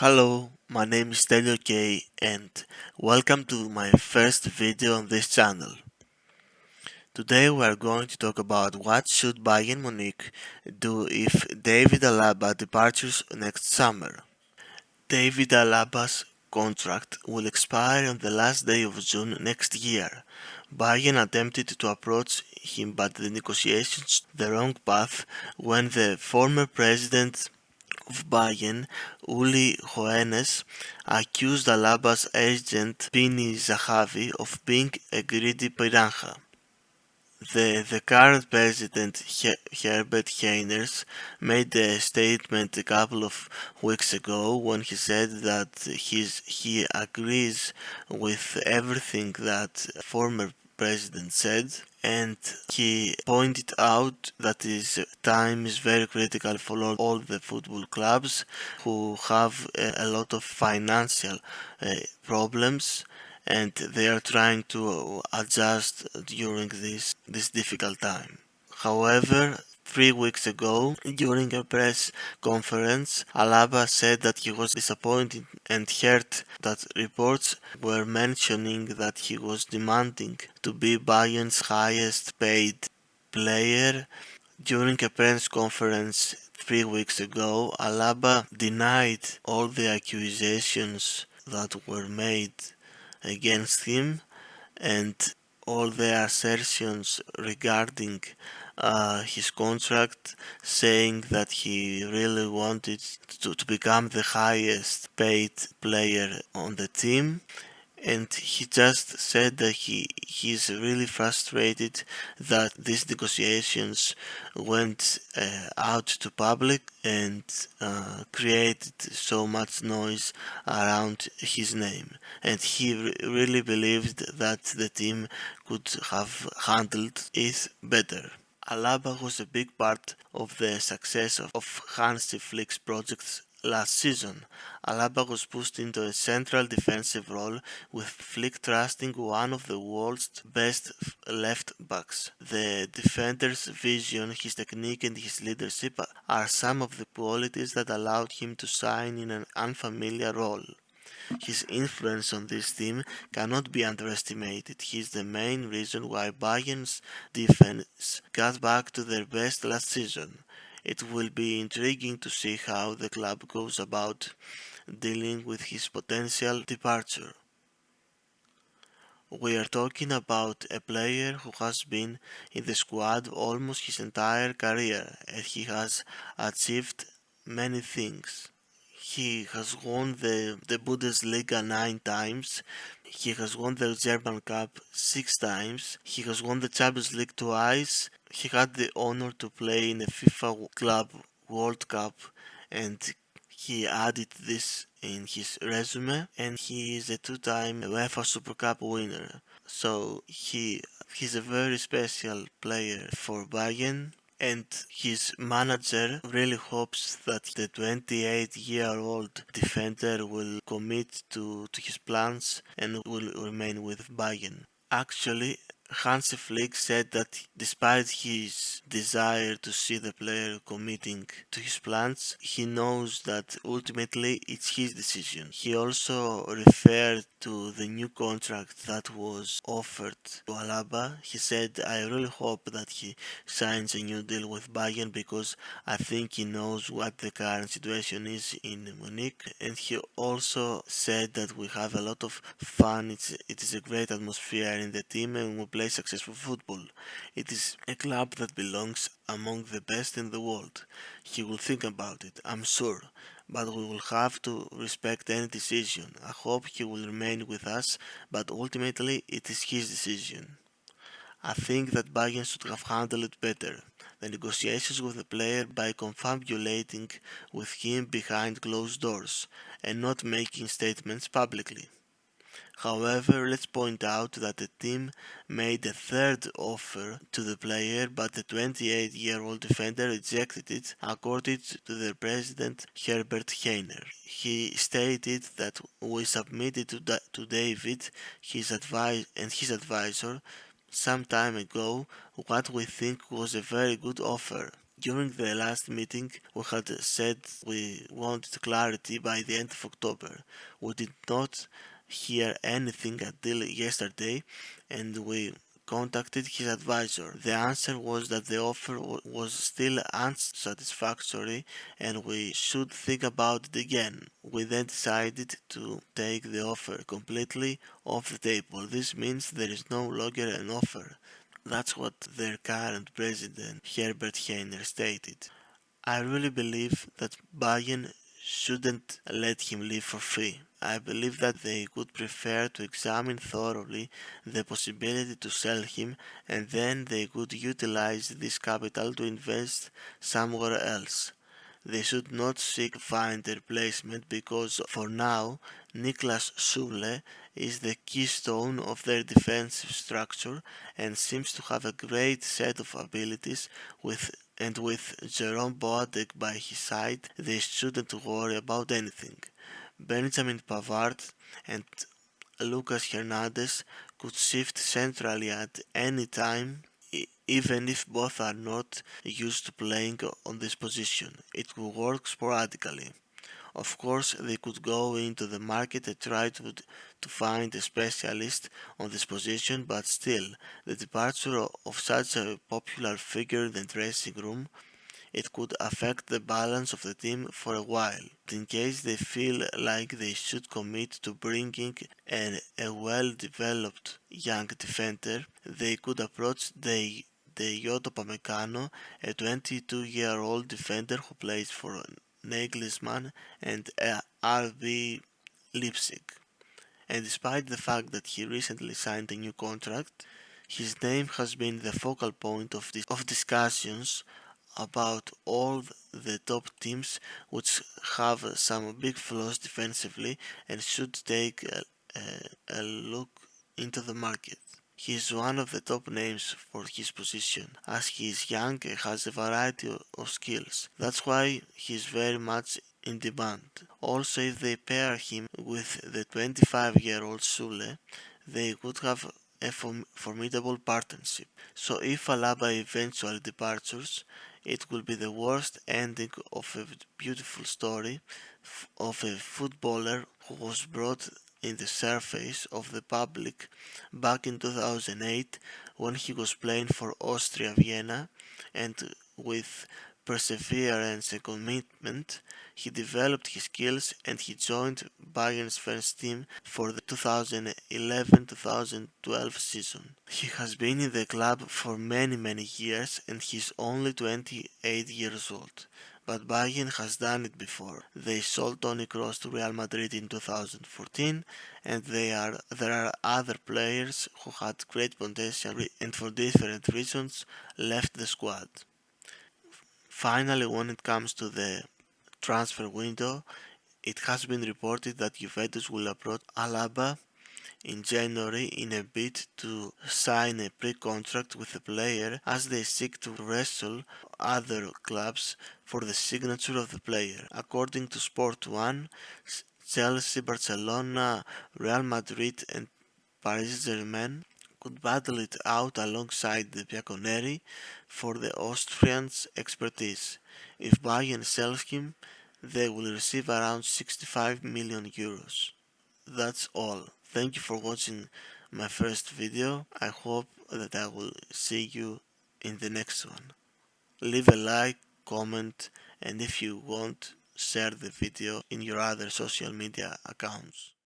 Hello, my name is Stelios K and welcome to my first video on this channel. Today we are going to talk about what should Bayern Munich do if David Alaba departures next summer. David Alaba's contract will expire on the last day of June next year. Bayern attempted to approach him but the negotiations took the wrong path when the former president of Bayern, Uli Hoeneß, accused Alaba's agent Pini Zahavi of being a greedy piranha. The current president Herbert Heiners made a statement a couple of weeks ago when he said that he agrees with everything that former president said, and he pointed out that his time is very critical for all the football clubs who have a lot of financial problems, and they are trying to adjust during this difficult time. However, 3 weeks ago, during a press conference, Alaba said that he was disappointed and hurt that reports were mentioning that he was demanding to be Bayern's highest paid player. During a press conference 3 weeks ago, Alaba denied all the accusations that were made against him and all the assertions regarding his contract, saying that he really wanted to become the highest paid player on the team. And he just said that he's really frustrated that these negotiations went out to public and created so much noise around his name, and he really believed that the team could have handled it better. Alaba was a big part of the success of Hansi Flick's projects last season. Alaba was pushed into a central defensive role, with Flick trusting one of the world's best left backs. The defender's vision, his technique and his leadership are some of the qualities that allowed him to shine in an unfamiliar role. His influence on this team cannot be underestimated. He is the main reason why Bayern's defense got back to their best last season. It will be intriguing to see how the club goes about dealing with his potential departure. We are talking about a player who has been in the squad almost his entire career, and he has achieved many things. He has won the Bundesliga 9 times, he has won the German Cup 6 times, he has won the Champions League twice, he had the honor to play in the FIFA Club World Cup, and he added this in his resume, and he is a two-time UEFA Super Cup winner. So he's a very special player for Bayern, and his manager really hopes that the 28-year-old defender will commit to his plans and will remain with Bayern. Actually, Hansi Flick said that despite his desire to see the player committing to his plans, he knows that ultimately it's his decision. He also referred to the new contract that was offered to Alaba. He said, "I really hope that he signs a new deal with Bayern because I think he knows what the current situation is in Munich." And he also said that we have a lot of fun, it is a great atmosphere in the team and we play successful football. It is a club that belongs among the best in the world. He will think about it, I'm sure, but we will have to respect any decision. I hope he will remain with us, but ultimately it is his decision. I think that Bayern should have handled it better, the negotiations with the player, by confabulating with him behind closed doors and not making statements publicly. However, let's point out that the team made a third offer to the player, but the 28-year-old defender rejected it, according to their president Herbert Heiner. He stated that we submitted to David his advisor some time ago what we think was a very good offer, During the last meeting, we had said we wanted clarity by the end of October. We did not hear anything until yesterday, and we contacted his advisor. The answer was that the offer was still unsatisfactory and we should think about it again. We then decided to take the offer completely off the table. This means there is no longer an offer. That's what their current president, Herbert Heiner, stated. I really believe that Bayern shouldn't let him leave for free. I believe that they would prefer to examine thoroughly the possibility to sell him and then they would utilize this capital to invest somewhere else. They should not seek to find a replacement because for now Niklas Süle is the keystone of their defensive structure and seems to have a great set of abilities with Jerome Boateng by his side they shouldn't worry about anything. Benjamin Pavard and Lucas Hernandez could shift centrally at any time even if both are not used to playing on this position. It will work sporadically. Of course, they could go into the market and try to find a specialist on this position, but still, the departure of such a popular figure in the dressing room it could affect the balance of the team for a while. In case they feel like they should commit to bringing a well-developed young defender, they could approach Diogo Upamecano, a 22-year-old defender who plays for Nagelsmann and RB Leipzig. And despite the fact that he recently signed a new contract, his name has been the focal point of discussions about all the top teams which have some big flaws defensively and should take a look into the market. He is one of the top names for his position, as he is young and has a variety of skills. That's why he is very much in demand. Also, if they pair him with the 25-year-old Sule, they would have a formidable partnership. So if Alaba eventually departures, it will be the worst ending of a beautiful story of a footballer who was brought in the surface of the public back in 2008 when he was playing for Austria Vienna and with perseverance and commitment he developed his skills and he joined Bayern's first team for the 2011-2012 season. He has been in the club for many years and he's only 28 years old. But Bayern has done it before. They sold Toni Kroos to Real Madrid in 2014 and there are other players who had great potential and for different reasons left the squad. Finally, when it comes to the transfer window, it has been reported that Juventus will approach Alaba in January in a bid to sign a pre-contract with the player as they seek to wrestle other clubs for the signature of the player. According to Sport 1, Chelsea, Barcelona, Real Madrid and Paris Saint-Germain could battle it out alongside the Bianconeri for the Austrian's expertise. If Bayern sells him, they will receive around 65 million euros. That's all. Thank you for watching my first video. I hope that I will see you in the next one. Leave a like, comment, and if you want, share the video in your other social media accounts.